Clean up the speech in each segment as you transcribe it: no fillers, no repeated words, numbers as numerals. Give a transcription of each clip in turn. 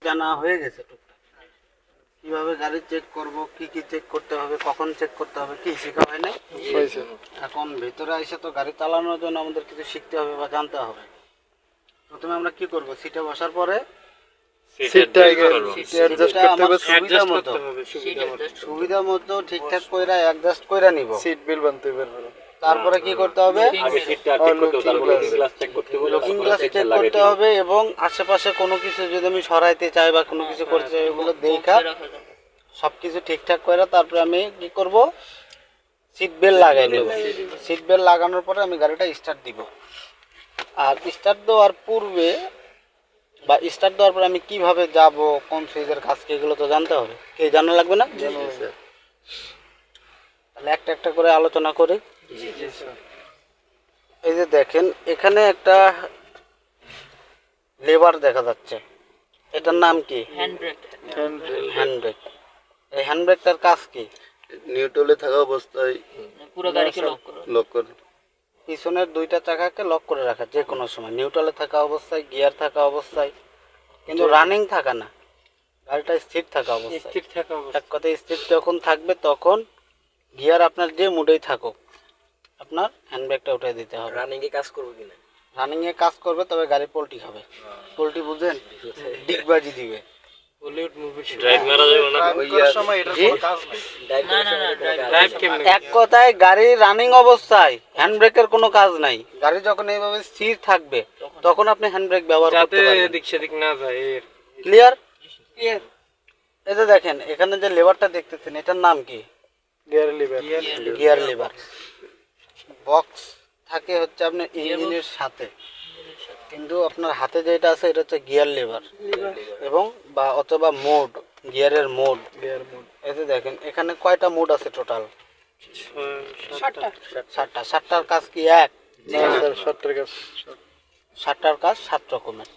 জানা হয়ে গেছে টুকটাক। কিভাবে গাড়ি চেক করব, কি কি চেক করতে হবে, কখন চেক করতে হবে, কি শেখা হয় না। এখন ভেতরে এসে তো গাড়ি চালানোর জন্য আমাদের কিছু শিখতে হবে বা জানতে হবে। প্রথমে আমরা কি করব, সিটে বসার পরে সুবিধা মতো ঠিকঠাক কইরা অ্যাডজাস্ট কইরা নিব। সিট বেল্ট বানতে হবে। তারপরে কি করতে হবে, লুকিং গ্লাস চেক করতে হবে এবং আশেপাশে কোনো কিছু যদি আমি সরাইতে চাই বা কোনো কিছু করতে চাই ওগুলো দেখা সবকিছু ঠিকঠাক করে তারপরে আমি কি করব, সিট বেল্ট লাগাই নেব। সিট বেল্ট লাগানোর পরে আমি গাড়িটা স্টার্ট দিব। আর স্টার্ট দেওয়ার পূর্বে বা স্টার্ট দেওয়ার পরে আমি কিভাবে যাব, কোন সুইচের কাজ কি, এগুলো তো জানতে হবে। কে জানা লাগবে না? তাহলে একটা একটা করে আলোচনা করি। এই যে দেখেন এখানে একটা লেবার দেখা যাচ্ছে, এটার নাম কি? হ্যান্ডব্রেক। এই হ্যান্ডব্রেকটার কাজ কি? নিউট্রালে থাকা অবস্থায় পুরো গাড়িকে লক করে পিছনের দুইটা চাকাকে লক করে রাখা যে কোনো সময়, নিউট্রালে থাকা অবস্থায়, গিয়ার থাকা অবস্থায়, কিন্তু রানিং থাকা না, গাড়িটা স্থির থাকা অবস্থায়। এক কথায় স্থির যখন থাকবে তখন গিয়ার আপনার যে মুডেই থাকুক আপনার হ্যান্ডব্রেকটা উঠে দিতে হবে। রানিং এ কাজ করবে কিনা? রানিং এ কাজ করবে, তবে গাড়ি পোল্টি খাবে। পোল্টি বুঝেন? ডিগবাজি দিবে। এক কথায় গাড়ি রানিং অবস্থায় হ্যান্ডব্রেকের কোনো কাজ নাই। গাড়ি যখন এইভাবে স্থির থাকবে তখন আপনি হ্যান্ডব্রেক ব্যবহার করতে পারবেন। এদিক সেদিক না যায়। ক্লিয়ার? এই যে দেখেন এখানে যে লেবারটা দেখতেছেন এটার নাম কি? Gear liver. বক্স থাকে হচ্ছে আপনার ইঞ্জিনের সাথে, কিন্তু আপনার হাতে যেটা আছে এটা হচ্ছে গিয়ার লিভার এবং বা অথবা মোড, গিয়ারের মোড। এতে দেখেন এখানে কয়টা মোড আছে টোটাল? 7টা। 7টার কাজ কি এক? 7টার কাজ 7 রকমের।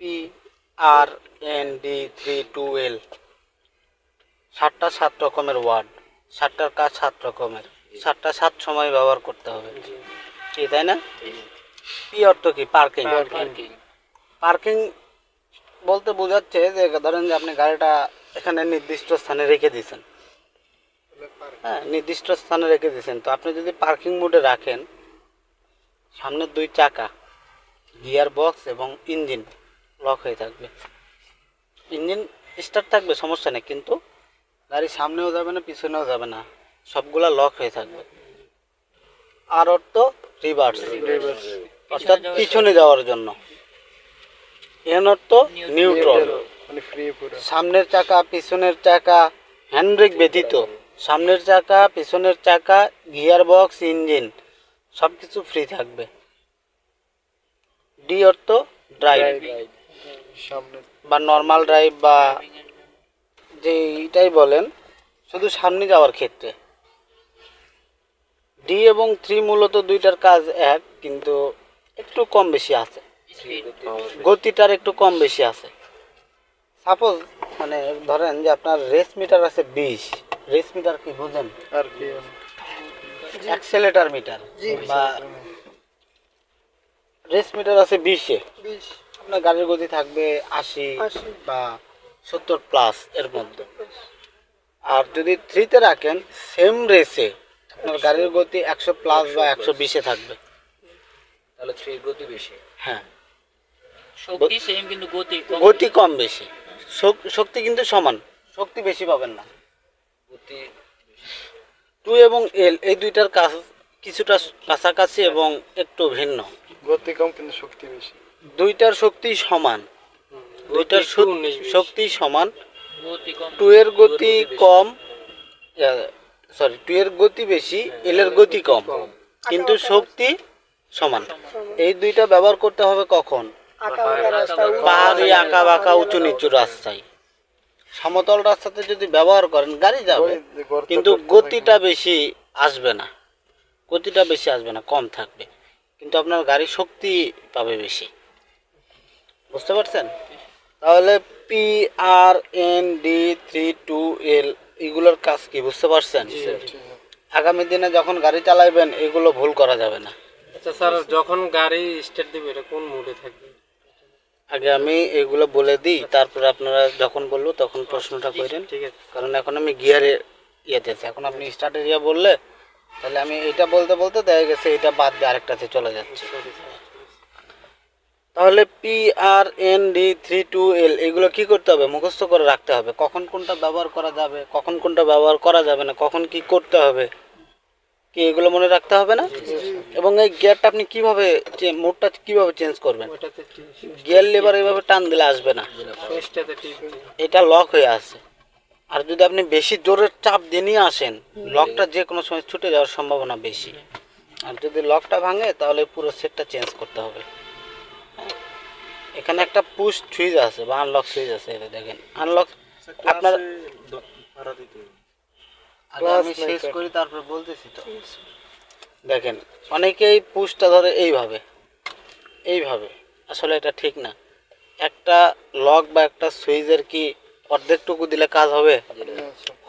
PRND32L 7টা 7 রকমের ওয়ার্ড, 7টার কাজ 7 রকমের, 7টা 7 সময় ব্যবহার করতে হবে, কি তাই না? পি অর্থ কি? পার্কিং। পার্কিং বলতে বোঝাচ্ছে যে ধরেন যে আপনি গাড়িটা এখানে নির্দিষ্ট স্থানে রেখে দিয়েছেন, হ্যাঁ নির্দিষ্ট স্থানে রেখে দিয়েছেন, তো আপনি যদি পার্কিং মোডে রাখেন সামনের দুই চাকা, গিয়ার বক্স এবং ইঞ্জিন লক হয়ে থাকবে। ইঞ্জিন স্টার্ট থাকবে সমস্যা নেই, কিন্তু গাড়ি সামনেও যাবে না পিছনেও যাবে না, সবগুলা লক হয়ে থাকবে। আর অর্থ রিভার্স, অর্থাৎ পিছনে যাওয়ার জন্য। এর অর্থ নিউট্রাল, সামনের চাকা পিছনের চাকা হ্যান্ডব্রেক ব্যতীত সামনের চাকা পিছনের চাকা গিয়ার বক্স ইঞ্জিন সব কিছু ফ্রি থাকবে। ডি অর্থ ড্রাইভ বা নর্মাল ড্রাইভ বা যে এটাই বলেন, শুধু সামনে যাওয়ার ক্ষেত্রে। ডি এবং 3 মূলত দুইটার কাজ এক, কিন্তু একটু কম বেশি আছে, গতিটার একটু কম বেশি আছে। সাপোজ মানে ধরেন যে আপনার রেস মিটার আছে 20, রেস মিটার কি বুঝেন? আর কি অ্যাক্সেলেটার মিটার বা রেস মিটার আছে 20-এ, আপনার গাড়ির গতি থাকবে 80 বা 70 প্লাস এর মধ্যে। আর যদি 3-তে রাখেন সেম রেসে আপনার গাড়ির গতি 100 প্লাস বা 120-এ থাকবে, তাহলে 3 গতি বেশি। হ্যাঁ শক্তি সেম কিন্তু গতি কম বেশি, শক্তি কিন্তু সমান, শক্তি বেশি পাবেন না। গতি 2 এবং এল এই দুইটার কাজ কিছুটা কাছাকাছি এবং একটু ভিন্ন। গতি কম কিন্তু শক্তি বেশি। দুইটার শক্তি সমান, দুইটার শক্তি সমান। গতি কম, 2 এর গতি কম, সরি 2 এর গতি বেশি, এল এর গতি কম, কিন্তু শক্তি সমান। এই দুইটা ব্যবহার করতে হবে কখন? পাহাড়ি আঁকা বাঁকা উঁচু নিচু রাস্তায়। সমতল রাস্তাতে যদি ব্যবহার করেন গাড়ি যাবে, কিন্তু গতিটা বেশি আসবে না, গতিটা বেশি আসবে না, কম থাকবে, কিন্তু আপনার গাড়ি শক্তি পাবে বেশি। বুঝতে পারছেন? তাহলে PRND32L এগুলোর কাজ কি বুঝতে পারছেন? আগামী দিনে যখন গাড়ি চালাবেন এগুলো ভুল করা যাবে না। আচ্ছা স্যার, যখন গাড়ি স্টার্ট দিবে এটা কোন মোডে থাকবে? আগে আমি এগুলো বলে দিই, তারপরে আপনারা যখন বলবো তখন প্রশ্নটা করেন। ঠিক আছে, কারণ এখন আমি গিয়ারে ইয়েতে আছি। এখন আপনি স্টার্ট এরিয়া বললে তাহলে আমি এইটা বলতে বলতে দেখা গেছে এটা বাদ দিয়ে আরেকটাতে চলে যাচ্ছে। তাহলে PRND32L এগুলো কি করতে হবে? মুখস্থ করে রাখতে হবে। কখন কোনটা ব্যবহার করা যাবে, কখন কোনটা ব্যবহার করা যাবে না, কখন কি করতে হবে, কি এগুলো মনে রাখতে হবে না? এবং এই গিয়ারটা আপনি কিভাবে মোডটা কিভাবে চেঞ্জ করবেন? গিয়ার লেবার এইভাবে টান দিলে আসবে না, এটা লক হয়ে আছে। আর যদি আপনি বেশি জোরের চাপ দিয়ে নিয়ে আসেন, লকটা যে কোনো সময় ছুটে যাওয়ার সম্ভাবনা বেশি। আর যদি লকটা ভাঙে তাহলে পুরো সেটটা চেঞ্জ করতে হবে। এখানে একটা পুশ সুইচ আছে বা আনলক সুইচ আছে, এটা দেখেন আনলক। আপনার আগে আমি শেষ করি তারপরে বলতেছি তো। দেখেন অনেকেই পুশটা ধরে এইভাবে এইভাবে, আসলে এটা ঠিক না। একটা লক বা একটা সুইচের কি অর্ধেকটুকু দিলে কাজ হবে?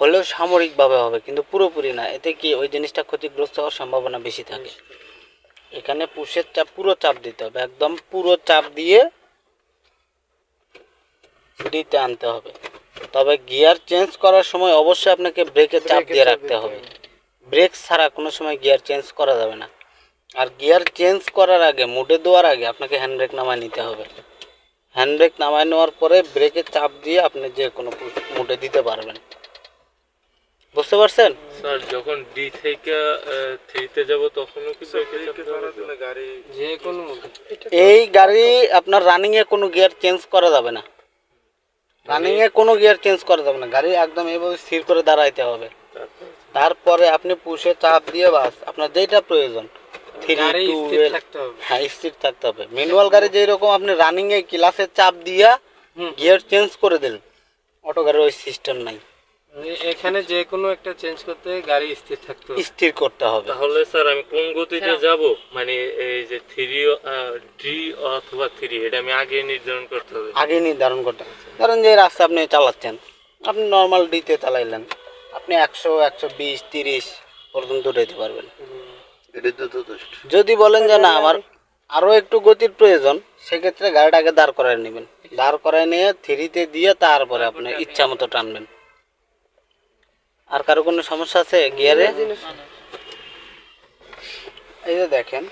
হলেও সাময়িকভাবে হবে, কিন্তু পুরোপুরি না। এতে কি ওই জিনিসটা ক্ষতিগ্রস্ত হওয়ার সম্ভাবনা বেশি থাকে। এখানে পুশের চাপ, পুরো চাপ দিতে হবে, একদম পুরো চাপ দিয়ে দিতে আনতে হবে। তবে গিয়ার চেঞ্জ করার সময় অবশ্যই আপনাকে ব্রেকে চাপ দিয়ে রাখতে হবে। ব্রেক ছাড়া কোনো সময় গিয়ার চেঞ্জ করা যাবে না। আর গিয়ার চেঞ্জ করার আগে, মুডে দেওয়ার আগে আপনাকে হ্যান্ড ব্রেক নামায় নিতে হবে। হ্যান্ড ব্রেক নামায় নেওয়ার পরে ব্রেকে চাপ দিয়ে আপনি যে কোনো মুডে দিতে পারবেন। বুঝতে পারছেন? স্যার যখন ডি থেকে 3 যাব তখনও কি ব্রেকে চাপতে হবে? গাড়ি যে কোনো এই গাড়ি আপনার রানিংয়ে কোনো গিয়ার চেঞ্জ করা যাবে না। রানিংয়ে কোনো গিয়ার চেঞ্জ করা যাবে না। গাড়ি একদম এইভাবে স্থির করে দাঁড়াইতে হবে। তারপরে আপনি পুশে চাপ দিয়ে বাস আপনার যেটা প্রয়োজন, 3 2 হ্যাঁ স্থির থাকতে হবে। ম্যানুয়াল গাড়ি যেই রকম আপনি রানিংয়ে ক্লাসে চাপ দিয়া গিয়ার চেঞ্জ করে দেন, অটো গাড়ির ওই সিস্টেম নাই। এখানে যে কোনো একটা চেঞ্জ করতে গাড়ি স্থির থাকতে হবে, স্থির করতে হবে। তাহলে স্যার আমি কোন গতিতে যাব, মানে এই যে 3 ডি অথবা 3 এটা আমি আগে নির্ধারণ করতে হবে? আগে নির্ধারণ করতে হবে। ধরেন যে রাস্তা আপনি চালাচ্ছেন, আপনি নর্মাল ডিতে চালাইলেন, আপনি 100 120 30 পর্যন্ত উঠাইতে পারবেন। এটাই তো যথেষ্ট। যদি বলেন যে না আমার আরও একটু গতির প্রয়োজন, সেক্ষেত্রে গাড়িটাকে দাঁড় করায় নেবেন। দাঁড় করায় নিয়ে 3-তে দিয়ে তারপরে আপনি ইচ্ছা মতো টানবেন। আর কারো কোনো সমস্যা আছে গিয়ারে? এই যে দেখেন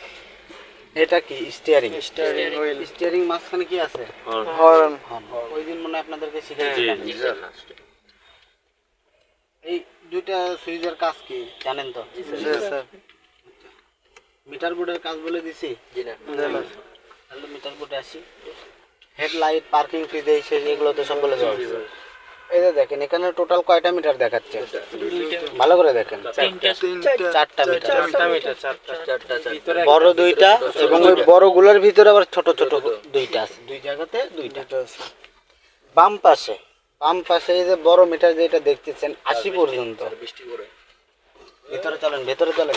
এটা কি স্টিয়ারিং। স্টিয়ারিং মাঝখানে কি আছে? হর্ন। ওই দিন মনে হয় আপনাদেরকে শিখিয়েছিলাম। এই দুইটা সুইচের কাজ কি জানেন তো? মিটার বোর্ডের কাজ বলে দিছি? তাহলে মিটার বোর্ডে আসি। হেডলাইট, পার্কিং ফিজ, এগুলো তো সব বলে দেওয়া হয়েছে। এই যে দেখেন এখানে টোটাল কয়টা মিটার দেখাচ্ছে? ভালো করে দেখেন, চারটা মিটার। বড় দুইটা এবং ওই বড়গুলোর ভিতরে আবার ছোট ছোট দুইটা আছে, দুই জায়গাতে দুইটা আছে। বাম পাশে এই যে বড় মিটার যেটা দেখতেছেন 80 পর্যন্ত। ভিতরে চলেন, ভেতরে চলেন।